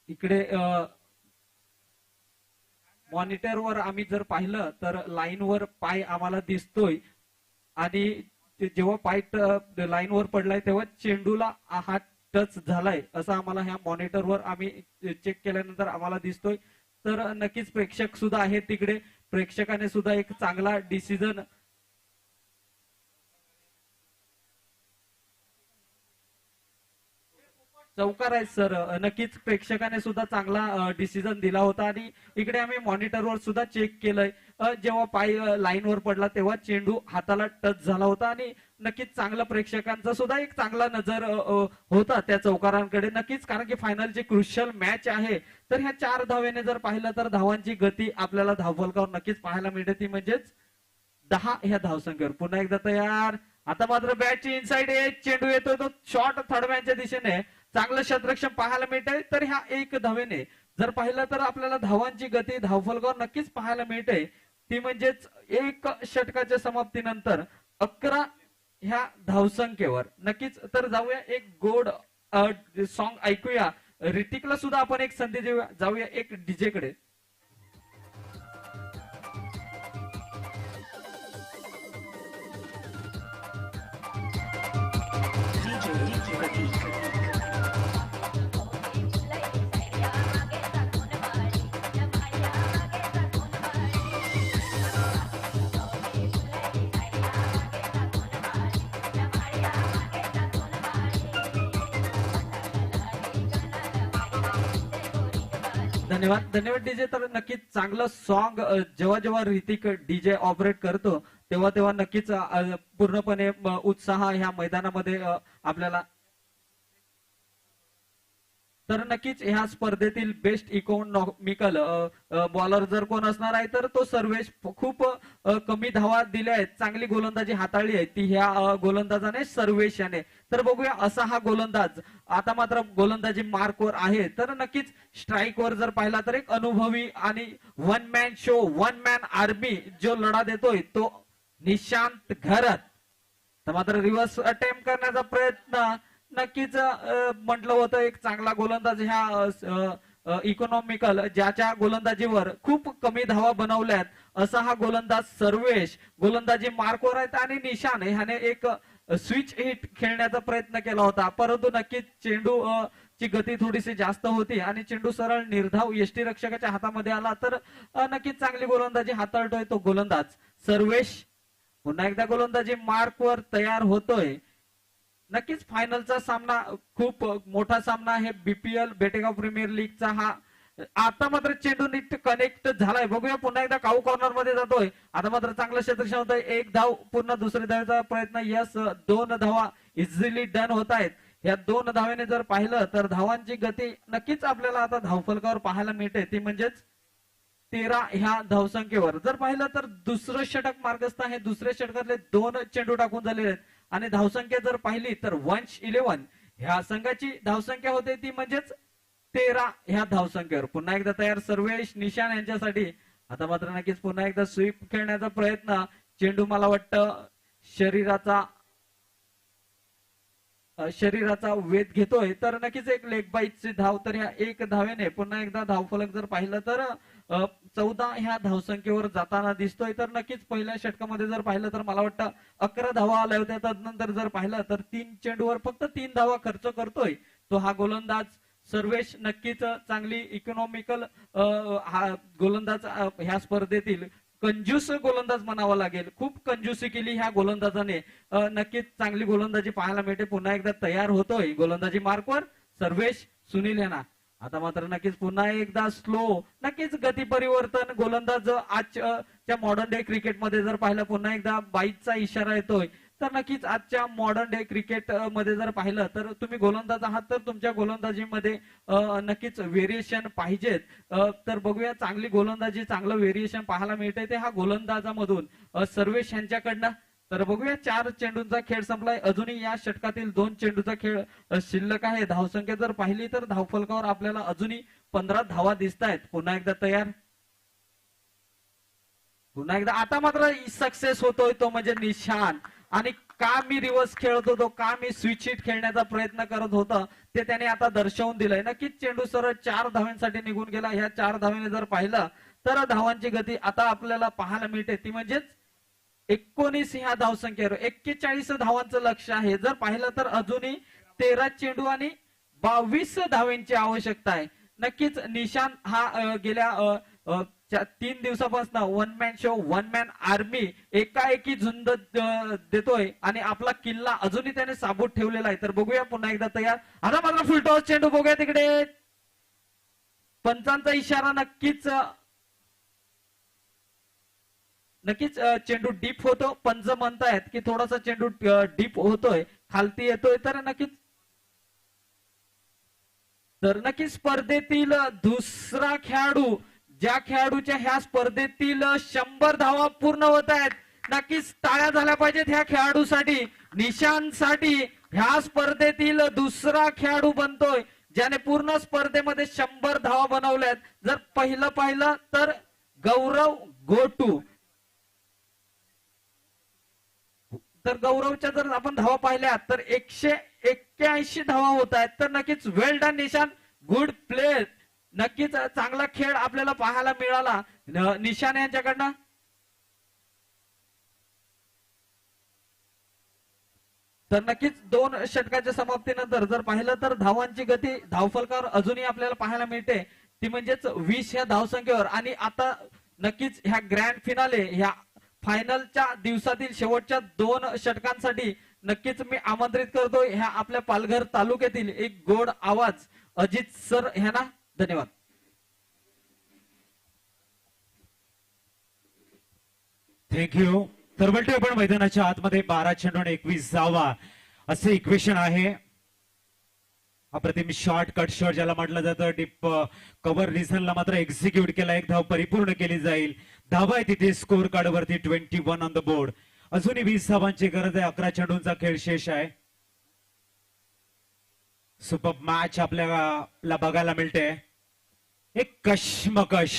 इकडे मॉनिटरवर आम्ही जर पाहिलं तर लाईनवर पाय आम्हाला दिसतोय आणि जेव्हा पाय लाईनवर पडलाय तेव्हा चेंडूला हात टच झालाय असं आम्हाला ह्या मॉनिटरवर आम्ही चेक केल्यानंतर आम्हाला दिसतोय. तर नक्कीच प्रेक्षक सुद्धा आहेत तिकडे. प्रेक्षकाने सुद्धा एक चांगला डिसिजन चौकार आहे सर. नक्कीच प्रेक्षकाने सुद्धा चांगला डिसिजन दिला होता आणि इकडे आम्ही मॉनिटरवर सुद्धा चेक केलंय जेव्हा पाय लाईनवर पडला तेव्हा चेंडू हाताला टच झाला होता आणि नक्कीच चांगला प्रेक्षकांचा सुद्धा एक चांगला नजर होता त्या चौकारांकडे. नक्कीच कारण की फायनलची क्रुशियल मॅच आहे. तर ह्या 4 धावेने जर पाहिलं तर धावांची गती आपल्याला धावफलकावर नक्कीच पाहायला मिळते ती म्हणजेच 10 ह्या धावसंख्येवर. पुन्हा एकदा तयार. आता मात्र बॅटची इनसाइड एज चेंडू येतोय तो शॉर्ट थर्डमॅनच्या दिशेने चांगलं शतरक्षण पाहायला मिळतंय. तर ह्या 1 धावेने जर पाहिलं तर आपल्याला धावांची गती धावफलकावर नक्कीच पाहायला मिळते ती म्हणजेच 1 षटकाच्या समाप्तीनंतर 11 ह्या धावसंख्येवर. नक्कीच तर जाऊया एक गोड सॉन्ग ऐकूया. ऋतिकला सुद्धा आपण एक संधी देऊया. जाऊया एक डीजे कडे. धन्यवाद धन्यवाद डीजे. तर नक्कीच चांगलं सॉन्ग जेव्हा जेव्हा ऋतिक डीजे ऑपरेट करतो तेव्हा तेव्हा नक्कीच पूर्णपणे उत्साह ह्या मैदानामध्ये आपल्याला. तर नक्कीच ह्या स्पर्धेतील बेस्ट इकॉनॉमिकल बॉलर जर कोण असणार आहे तर तो सर्वेश. खूप कमी धावा दिल्या आहेत. चांगली गोलंदाजी हाताळली आहे ती ह्या गोलंदाजाने सर्वेश याने. तर बघूया असा हा गोलंदाज आता मात्र गोलंदाजी मार्कवर आहे. तर नक्कीच स्ट्राईकवर जर पाहिला तर एक अनुभवी आणि one man show one man army जो लढा देतोय तो निशांत घरत. तर मात्र रिव्हर्स अटेम्प्ट करण्याचा प्रयत्न नक्कीच म्हटलं होतं एक चांगला गोलंदाज ह्या इकॉनॉमिकल ज्याच्या गोलंदाजीवर खूप कमी धावा बनवल्यात असा हा गोलंदाज सर्वेश गोलंदाजी मार्कवर आहेत. आणि निशान ह्याने एक स्विच हिट खेळण्याचा प्रयत्न केला होता परंतु नक्कीच चेंडू ची गती थोडीशी जास्त होती आणि चेंडू सरळ निर्धाव यष्टीरक्षकाच्या हातामध्ये आला. तर नक्कीच चांगली गोलंदाजी हाताळतोय तो गोलंदाज सर्वेश. पुन्हा एकदा गोलंदाजी मार्कवर तयार होतोय. नक्कीच फायनलचा सामना खूप मोठा सामना आहे. बीपीएल बेटेगाव प्रीमियर लीगचा हा. आता मात्र चेंडू नीट कनेक्ट झालाय. बघूया पुन्हा एकदा काऊ कॉर्नर मध्ये जातोय. आता मात्र चांगलं क्षेत्ररक्षण होतंय. 1 धाव पुन्हा दुसरी धावेचा प्रयत्न. यस 2 धावा इझिली डन होत आहेत. या 2 धावेने जर पाहिलं तर धावांची गती नक्कीच आपल्याला आता धावफलकावर पाहायला मिळते ती म्हणजेच 13 ह्या धावसंख्येवर. जर पाहिलं तर दुसरं षटक मार्गस्थ आहे. दुसऱ्या षटकातले 2 चेंडू टाकून झालेले आहेत आणि धावसंख्या जर पाहिली तर 111 ह्या संघाची धावसंख्या होते ती म्हणजेच 13 ह्या धावसंख्येवर. पुन्हा एकदा तयार सर्वेश निशान यांच्यासाठी. आता मात्र नक्कीच पुन्हा एकदा स्वीप खेळण्याचा प्रयत्न. चेंडू मला वाटतं शरीराचा शरीराचा वेध घेतोय तर नक्कीच एक लेग बाईटची धाव तर ह्या 1 धावेने पुन्हा एकदा धावफलक जर पाहिलं तर 14 ह्या धावसंख्येवर जाताना दिसतोय. तर नक्कीच पहिल्या षटकामध्ये जर पाहिलं तर मला वाटतं 11 धावा आल्या होत्या. त्यानंतर जर पाहिलं तर 3 चेंडूवर फक्त 3 धावा खर्च करतोय तो हा गोलंदाज सर्वेश. नक्कीच चांगली इकॉनॉमिकल हा गोलंदाज ह्या स्पर्धेतील कंजूस गोलंदाज म्हणावा लागेल. खूप कंजूसी केली ह्या गोलंदाजाने. नक्कीच चांगली गोलंदाजी पाहायला मिळते. पुन्हा एकदा तयार होतोय गोलंदाजी मार्कवर सर्वेश सुनील यांना. आता मात्र नक्कीच पुन्हा एकदा स्लो नक्कीच गती परिवर्तन गोलंदाज आजच्या मॉडर्न डे क्रिकेटमध्ये जर पाहिलं पुन्हा एकदा बाईकचा इशारा येतोय. तर नक्कीच आजच्या मॉडर्न डे क्रिकेट मध्ये जर पाहिलं तर तुम्ही गोलंदाज आहात तर तुमच्या गोलंदाजीमध्ये नक्कीच व्हेरिएशन पाहिजेत. तर बघूया चांगली गोलंदाजी चांगलं व्हेरिएशन पाहायला मिळतंय ते ह्या गोलंदाजामधून सर्वेश यांच्याकडनं. तर बघूया 4 चेंडूंचा खेळ संपलाय. अजूनही या षटकातील 2 चेंडूचा खेळ शिल्लक आहे. धावसंख्या जर पाहिली तर धावफलकावर आपल्याला अजूनही 15 धावा दिसत आहेत. पुन्हा एकदा तयार पुन्हा एकदा आता मात्र सक्सेस होतोय तो म्हणजे निशान. आणि का मी रिव्हर्स खेळत होतो का मी स्विच हिट खेळण्याचा प्रयत्न करत होता ते त्याने आता दर्शवून दिलंय. नक्कीच चेंडू सरळ 4 धावांसाठी निघून गेला. ह्या 4 धावांनी जर पाहिलं तर धावांची गती आता आपल्याला पाहायला मिळते ती म्हणजेच 19 ह्या धावसंख्येवर 41 धावांचं लक्ष आहे. जर पाहिलं तर अजूनही 13 चेंडू आणि 22 धावांची आवश्यकता आहे. नक्कीच निशान हा गेल्या 3 दिवसापासून one man show one man army एकाएकी झुंज देतोय आणि आपला किल्ला अजूनही त्याने साबूत ठेवलेला आहे. तर बघूया पुन्हा एकदा तयार. आता मात्र फुलटॉस चेंडू बघूया तिकडे पंचांचा इशारा. नक्कीच चेंडू डीप होतो. पंच म्हणतायत की थोडासा चेंडू डीप होतोय खालती येतोय. तर नक्कीच स्पर्धेतील दुसरा खेळाडू ज्या खेळाडूच्या ह्या स्पर्धेतील 100 धावा पूर्ण होत आहेत. नक्कीच टाळ्या झाल्या पाहिजेत ह्या खेळाडूसाठी निशांसाठी. ह्या स्पर्धेतील दुसरा खेळाडू बनतोय ज्याने पूर्ण स्पर्धेमध्ये 100 धावा बनवल्यात. जर पाहिलं तर गौरव गोटू. तर गौरवच्या जर आपण धावा पाहिल्या तर 181 धावा होत आहेत. तर नक्कीच वेल डन निशान गुड प्ले. नक्कीच चांगला खेळ आपल्याला पाहायला मिळाला निशान यांच्याकडनं. तर नक्कीच 2 षटकाच्या समाप्तीनंतर जर पाहिलं तर धावांची गती धावफलकावर अजूनही आपल्याला पाहायला मिळते ती म्हणजेच 20 ह्या धावसंख्येवर. आणि आता नक्कीच ह्या ग्रँड फिनाले ह्या फायनलच्या दिवसातील शेवटच्या 2 षटकांसाठी नक्कीच मी आमंत्रित करतोय ह्या आपल्या पालघर तालुक्यातील एक गोड आवाज अजित सर ह्यांना. धन्यवाद. थँक्यू. तर बोलतोय आपण मैदानाच्या आतमध्ये 12 चेंडू आणि 21 धावा असे इक्वेशन आहे. अप्रतिम शॉर्ट कट शॉट ज्याला म्हटलं जातं. डीप कव्हर रिझनला मात्र एक्झिक्यूट केला. 1 धाव परिपूर्ण केली जाईल. धावा आहे तिथे स्कोर कार्ड वरती 21 ऑन द बोर्ड. अजूनही 20 धावांची गरज आहे. 11 चेंडूंचा खेळ शेष आहे. सुपर मॅच आपल्याला बघायला मिळते. एक कशमकश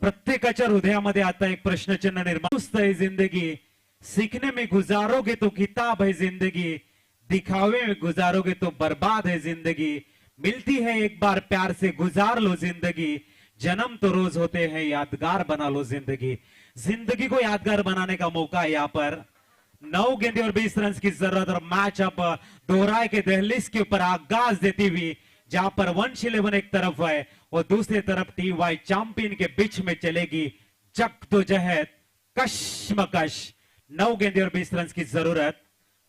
प्रत्येकाच्या हृदयामध्ये आता एक प्रश्नचिन्ह निर्माण है. जिंदगी सीखने में गुजारोगे तो किताब है जिंदगी, दिखावे में गुजारोगे तो बर्बाद है जिंदगी, मिलती है एक बार प्यार से गुजार लो जिंदगी, जन्म तो रोज होते हैं यादगार बना लो जिंदगी. जिंदगी को यादगार बनाने का मौका है यहाँ पर. 9 गेंदे और 20 रन की जरूरत और मैच अब दोहराए के दहलीज के ऊपर आगाज देती हुई जहां पर 111 एक तरफ है और दूसरी तरफ TY चैंपियन के बीच में चलेगी जद्दोजहद कशमकश. 9 गेंदे और 20 रन की जरूरत.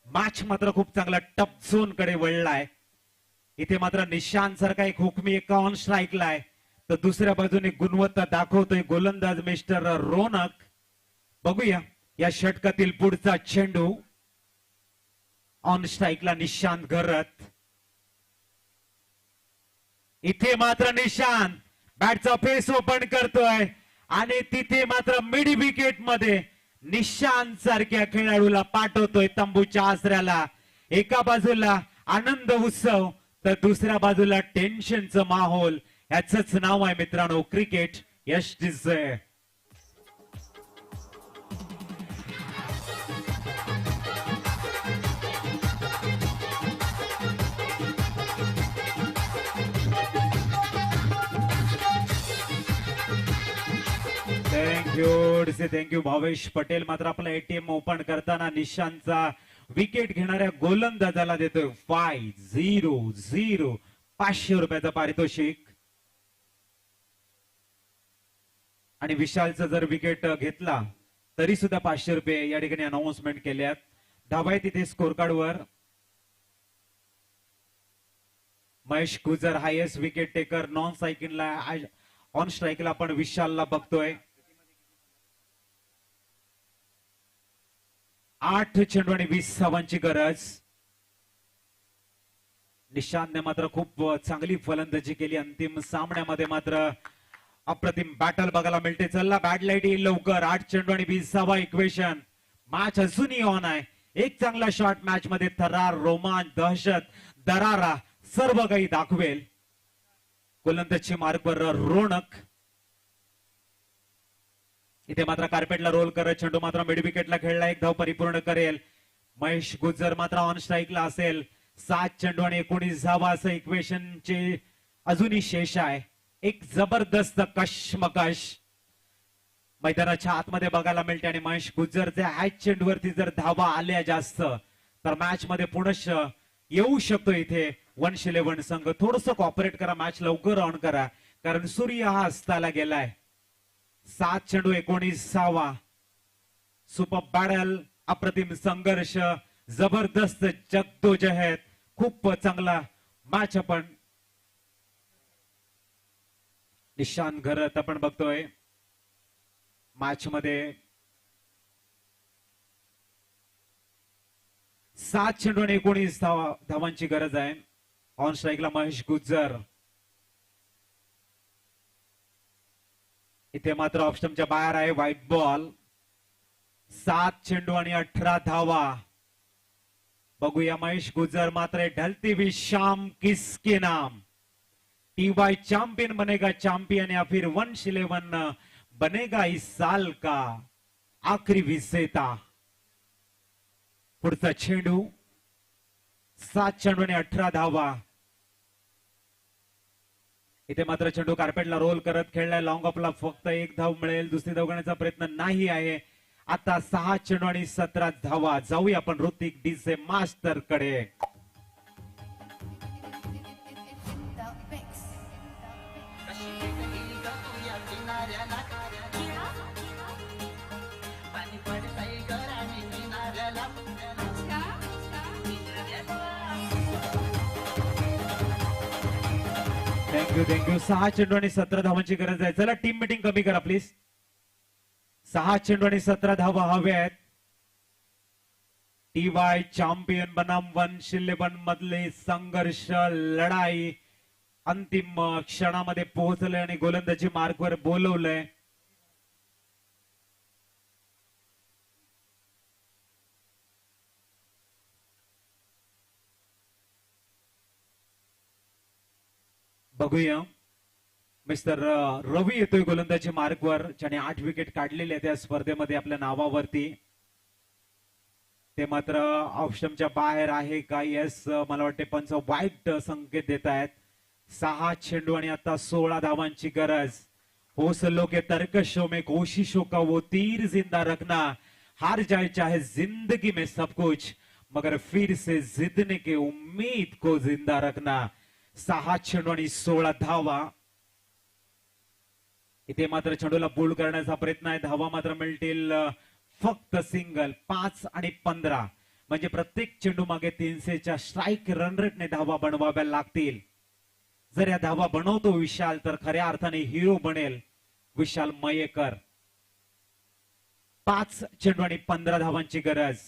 मॅच मात्र खूप चांगला टफ झोन कडे वळलाय. इथे मात्र निशांत सारखा एक हुकमी एका ऑन स्ट्राईकला आहे तर दुसऱ्या बाजूने गुणवत्ता दाखवतोय गोलंदाज मिस्टर रोनक. बघूया या षटकातील पुढचा चेंडू. ऑन स्ट्राईकला निशांत घरत. इथे मात्र निशांत बॅटचा फेस ओपन करतोय आणि तिथे मात्र मिड विकेट मध्ये निशांत सारख्या खेळाडूला पाठवतोय तंबूच्या आसऱ्याला. एका बाजूला आनंद उत्सव तर दुसऱ्या बाजूला टेन्शनचं माहोल. याचंच नाव आहे मित्रांनो क्रिकेट. यश दिसतंय. थँक्यू भावेश पटेल. मात्र आपला एटीएम ओपन करताना निशांतचा विकेट घेणाऱ्या गोलंदाजाला देतोय 500 ₹500 पारितोषिक. आणि विशालचं जर विकेट घेतला तरी सुद्धा ₹500 या ठिकाणी अनाउन्समेंट केल्यात. धावा आहे तिथे स्कोर कार्डवर. महेश गुजर हायेस्ट विकेट टेकर. नॉन सायकलला ऑन स्ट्राईकला आपण विशालला बघतोय. 8 चेंडू आणि 20 धावांची गरज. निशांतने मात्र खूप चांगली फलंदाजी केली. अंतिम सामन्यामध्ये मात्र अप्रतिम बॅटल बघायला मिळते. चला बॅट लाईट येईल लवकर. 8 चेंडू आणि 20 धावा इक्वेशन. मॅच अजूनही ऑन आहे. एक चांगला शॉट मॅच मध्ये थरार, रोमांच, दहशत, दरारा सर्व काही दाखवेल. गोलंदाजी मार्कवर रोणक. इथे मात्र कार्पेटला रोल करत चेंडू मात्र मिड विकेटला खेळला. एक धाव परिपूर्ण करेल. महेश गुजर मात्र ऑन स्ट्राईकला असेल. 7 चेंडू आणि 19 धावा असं इक्वेशनचे अजूनही शेष आहे. एक जबरदस्त कशमकश मैदानाच्या आतमध्ये बघायला मिळते. आणि महेश गुजरच्या हॅच चेंडूवरती जर धावा आल्या जास्त तर मॅच मध्ये पुनश येऊ शकतो. इथे 1-11 संघ थोडस कॉपरेट करा. मॅच लवकर ऑन करा कारण सूर्य हा अस्ताला गेलाय. 7 चेंडू 19 धावा. सुपर बॅटल, अप्रतिम संघर्ष, जबरदस्त जद्दोजहद, खूप चांगला मॅच आपण निशांत घरत आपण बघतोय. मॅच मध्ये 7 चेंडू आणि 19 धावांची गरज आहे. ऑन स्ट्राईकला महेश गुज्जर. इथे मात्र ऑप्शनच्या बाहेर आहे. White ball. 7 चेंडू आणि 18 धावा. बघूया महेश गुज्जर मात्र ढलती हुई शाम किसके नाम. टीवाई चैंपियन बनेगा चैंपियन या फिर 1-11 बनेगा इस साल का आखरी विजेता. पुढचा चेंडू. 7 चेंडू आणि 18 धावा. इथे मात्र चेंडू कार्पेटला रोल करत खेळलाय. लॉंग ऑफला फक्त 1 धाव मिळेल. दुसरी धाव घेण्याचा प्रयत्न नाही आहे. आता 6 चेंडू आणि 17 धावा. जाऊया आपण ऋतिक डीसे मास्टर कडे. थँक्यू. 6 चेंडू आणि 17 धावांची गरज आहे. चला टीम मीटिंग कमी करा प्लीज. 6 चेंडू आणि 17 धावा हव्या आहेत. टीवाय चॅम्पियन बनाम 1-11 मधले संघर्ष, लढाई अंतिम क्षणामध्ये पोहोचले आणि गोलंदाजी मार्कवर बोलवलंय. बघूया. मिस्टर रवी येतोय गोलंदाजी मार्कवर, ज्याने 8 विकेट काढलेले त्या स्पर्धेमध्ये आपल्या नावावरती. ते मात्र ऑप्शनच्या बाहेर आहे का? येस, मला वाटते पंच वाईट संकेत देत आहेत. 6 चेंडू आणि आता 16 धावांची गरज. हौसलों के तरकशों में कोशिशों का वो तीर जिंदा रखना. हार जाए चाहे जिंदगी में सब कुछ, मगर फिर से जीतने की उम्मीद को जिंदा रखना. 6 चेंडू आणि 16 धावा. इथे मात्र चेंडूला पूल करण्याचा प्रयत्न आहे. धावा मात्र मिळतील फक्त सिंगल. 5 आणि 15 म्हणजे प्रत्येक चेंडू मागे 300च्या स्ट्राईक रन रेटने धावा बनवाव्या लागतील. जर या धावा बनवतो विशाल तर खऱ्या अर्थाने हिरो बनेल विशाल मयेकर. 5 चेंडू आणि 15 धावांची गरज.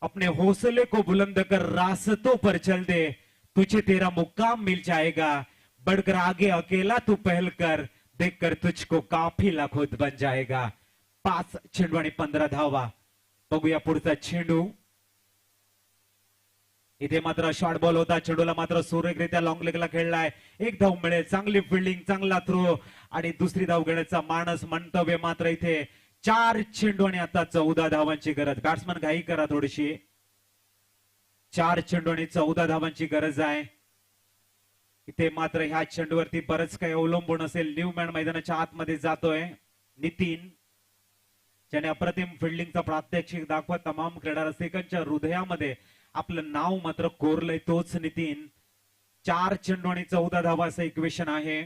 अपने हौसले को बुलंद कर रास्तों पर चल दे, तुझे तेरा मुकाम मिल जाएगा. बढ़कर आगे अकेला तू पहल कर, देखकर तुझको काफिला खुद बन जाएगा. 5 चेंडू आणि 15 धावा. बघूया पुढचा चेंडू. इथे मात्र शॉर्ट बॉल होता. चेंडूला मात्र सुरेखरित्या लॉंग लेगला खेळलाय. 1 धाव मिळेल. चांगली फिल्डिंग, चांगला थ्रो आणि दुसरी धाव घेण्याचा मानस मंतव्य. मात्र इथे 4 चेंडू आणि आता 14 धावांची गरज. बॅट्समन घाई करा थोडीशी. 4 चेंडू आणि 14 धावांची गरज आहे. इथे मात्र ह्या चेंडूवरती बरंच काही अवलंबून असेल. न्यूमॅन मैदानाच्या आतमध्ये जातोय. नितीन ज्याने अप्रतिम फिल्डिंगचा प्रात्यक्षिक दाखवत तमाम क्रीडा रसिकांच्या हृदयामध्ये आपलं नाव मात्र कोरलंय तोच नितीन. 4 चेंडू आणि 14 धावाचं इक्वेशन आहे.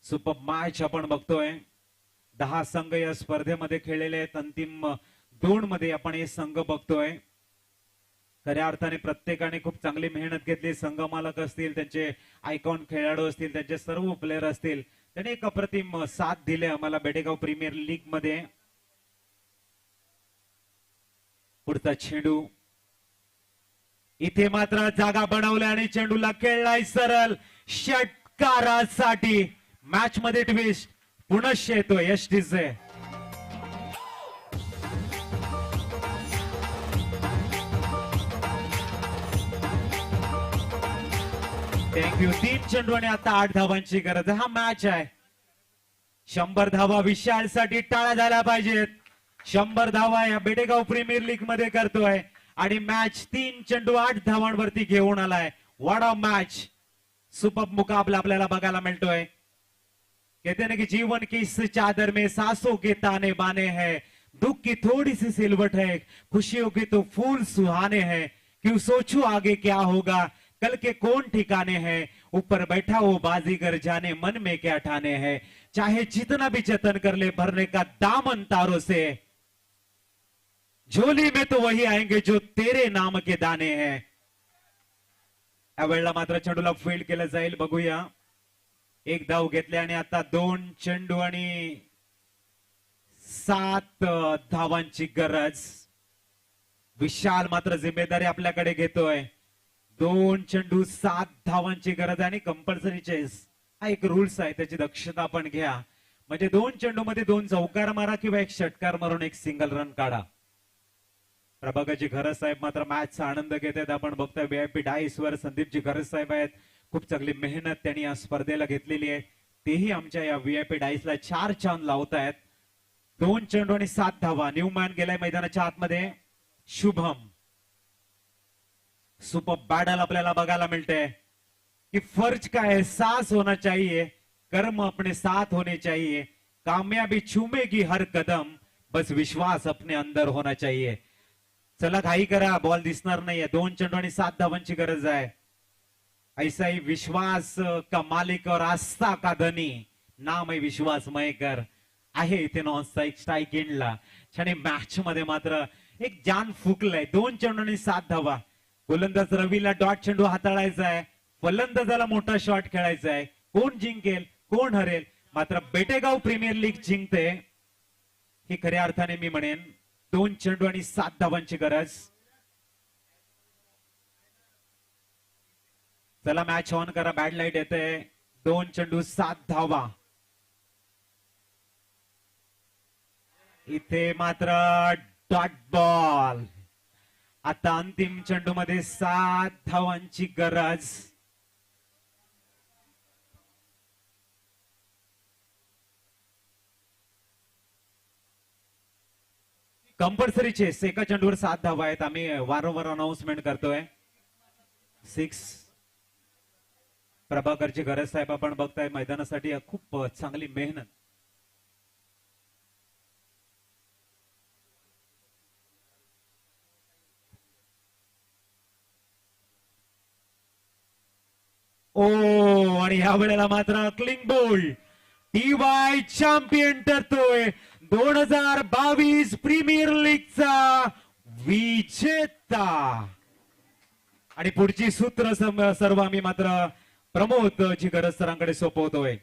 सुपर मॅच आपण बघतोय. 10 संघ या स्पर्धेमध्ये खेळलेले आहेत. अंतिम 2 मध्ये आपण हे संघ बघतोय. खऱ्या अर्थाने प्रत्येकाने खूप चांगली मेहनत घेतली. संघ मालक असतील, त्यांचे आयकॉन खेळाडू असतील, त्यांचे सर्व प्लेयर असतील, त्यांनी एक अप्रतिम साथ दिले आम्हाला बेटेगाव प्रीमियर लीग मध्ये. पुढचा चेंडू इथे मात्र जागा बनवल्या आणि चेंडूला खेळलाय सरळ षटकारासाठी. मॅच मध्ये ट्विस्ट पुनश्च येतो एसटीचे. थँक्यू. 3 चेंडू आणि आता 8 धावांची गरज आहे. हा मॅच आहे. 100 धावा विशालसाठी टाळ्या झाल्या पाहिजेत. 100 धावा या बेटेगाव प्रीमियर लीग मध्ये करतोय आणि मॅच 3 चेंडू 8 धावांवरती घेऊन आलाय. What a match. सुपर मुकाबला आपल्याला बघायला मिळतोय. कहते हैं कि जीवन की इस चादर में सांसों के ताने बाने हैं, दुख की थोड़ी सी सिलवट है, खुशियों के तो फूल सुहाने हैं, क्यों सोचूं आगे क्या होगा, कल के कौन ठिकाने हैं, ऊपर बैठा वो बाजीगर जाने मन में क्या ठाने हैं, चाहे जितना भी जतन कर ले भरने का दामन तारों से, झोली में तो वही आएंगे जो तेरे नाम के दाने हैं. यावेळेला मात्र चेंडूला फील्ड केलं जाईल. बघूया. 1 धाव घेतले आणि आता 2 चेंडू आणि 7 धावांची गरज. विशाल मात्र जिम्मेदारी आपल्याकडे घेतोय. 2 चेंडू 7 धावांची गरज आणि कंपल्सरी चेस हा एक रूल्स आहे, त्याची दक्षता आपण घ्या. म्हणजे 2 चेंडू मध्ये 2 चौकार मारा किंवा 1 षटकार मारून 1 सिंगल रन काढा. प्रभाकरजी घरज साहेब मात्र मॅचचा आनंद घेत आहेत. आपण बघतोय VIP डाईस वर संदीपजी घरज साहेब आहेत. खूप चांगली मेहनत त्यांनी या स्पर्धेला घेतलेली आहे. तेही आमच्या या VIP डाईसला 4 चांद लावत आहेत. 2 चेंडू आणि 7 धावा. न्यूमॅन गेलाय मैदानाच्या आतमध्ये. शुभम. सुपर बॅटल आपल्याला बघायला मिळते कि फर्ज का एहसास होना चाहिए, कर्म अपने साथ होने चाहिए, कामयाबी चूमेगी हर कदम, बस विश्वास अपने अंदर होना चाहिए. चला घाई करा, बॉल दिसणार नाहीये. 2 चेंडू आणि 7 धावांची गरज आहे. ऐसा ही विश्वास का मालिक और आस्था का धनी नाम आहे विश्वास मयेकर आहे इथे नॉन स्ट्राईक एंडला. आणि मॅच मध्ये मात्र एक जान फुकलंय. 2 चेंडू आणि 7 धावा. गोलंदाज रवीला डॉट चेंडू हाताळायचा आहे. फलंदाजाला मोठा शॉट खेळायचा आहे. कोण जिंकेल कोण हरेल, मात्र बेटेगाव प्रीमियर लीग जिंकते ही खऱ्या अर्थाने मी म्हणेन. 2 चेंडू आणि 7 धावांची गरज. चला मॅच ऑन करा. बॅड लाईट येते. 2 चेंडू 7 धावा. इथे मात्र डॉट बॉल. आता अंतिम चेंडू मध्ये 7 धावांची गरज. Compulsory chess. एका चेंडूवर 7 धावा आहेत. आम्ही वारंवार अनाउन्समेंट करतोय. 6. प्रभाकरची घरज साहेब आपण बघताय मैदानासाठी खूप चांगली मेहनत. आणि ह्या वेळेला मात्र क्लिंग बोल्ड. TY चॅम्पियन ठरतोय 2022 प्रीमियर लीगचा विजेता. आणि पुढची सूत्र सर्व आम्ही मात्र प्रमोद जी गरज सरांकडे सोपवतोय.